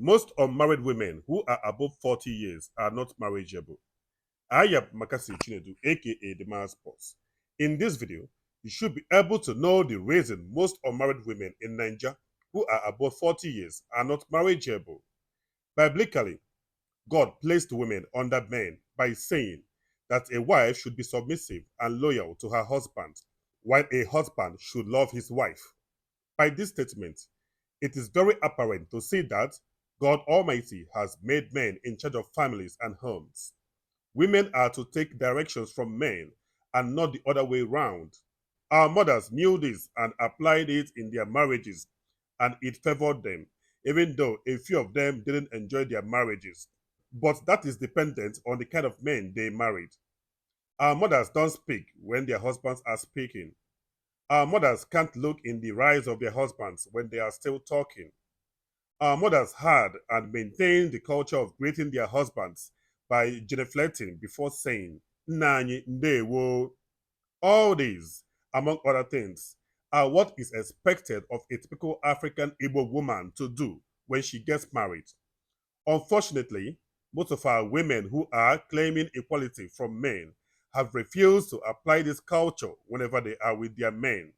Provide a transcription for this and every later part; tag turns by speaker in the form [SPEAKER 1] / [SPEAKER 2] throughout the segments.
[SPEAKER 1] Most unmarried women who are above 40 years are not marriageable. I am Makasi Chinedu, aka the Mars Boss. In this video, you should be able to know the reason most unmarried women in Nigeria who are above 40 years are not marriageable. Biblically, God placed women under men by saying that a wife should be submissive and loyal to her husband, while a husband should love his wife. By this statement, it is very apparent to see that God Almighty has made men in charge of families and homes. Women are to take directions from men and not the other way round. Our mothers knew this and applied it in their marriages, and it favored them, even though a few of them didn't enjoy their marriages. But that is dependent on the kind of men they married. Our mothers don't speak when their husbands are speaking. Our mothers can't look in the eyes of their husbands when they are still talking. Our mothers had and maintained the culture of greeting their husbands by genuflecting before saying, Nanyi ndewo. All these, among other things, are what is expected of a typical African Igbo woman to do when she gets married. Unfortunately, most of our women who are claiming equality from men have refused to apply this culture whenever they are with their men.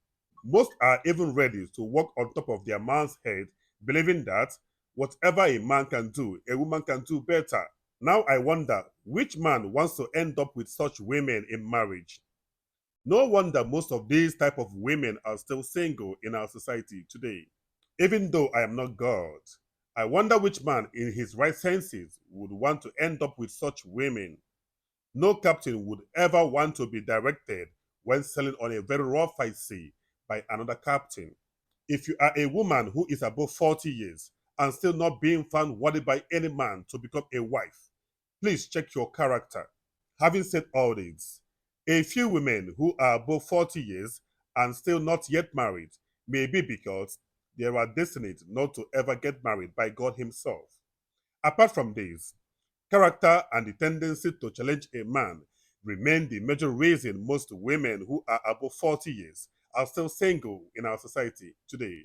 [SPEAKER 1] Most are even ready to walk on top of their man's head, believing that whatever a man can do, a woman can do better. Now I wonder, which man wants to end up with such women in marriage? No wonder most of these type of women are still single in our society today. Even though I am not God, I wonder which man in his right senses would want to end up with such women. No captain would ever want to be directed when sailing on a very rough sea by another captain. If you are a woman who is above 40 years and still not being found worthy by any man to become a wife, please check your character. Having said all this, a few women who are above 40 years and still not yet married may be because they are destined not to ever get married by God Himself. Apart from this, character and the tendency to challenge a man remain the major reason most women who are above 40 years are still single in our society today.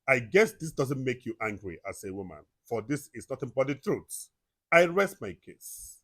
[SPEAKER 1] I guess this doesn't make you angry as a woman, for this is nothing but the truth. I rest my case.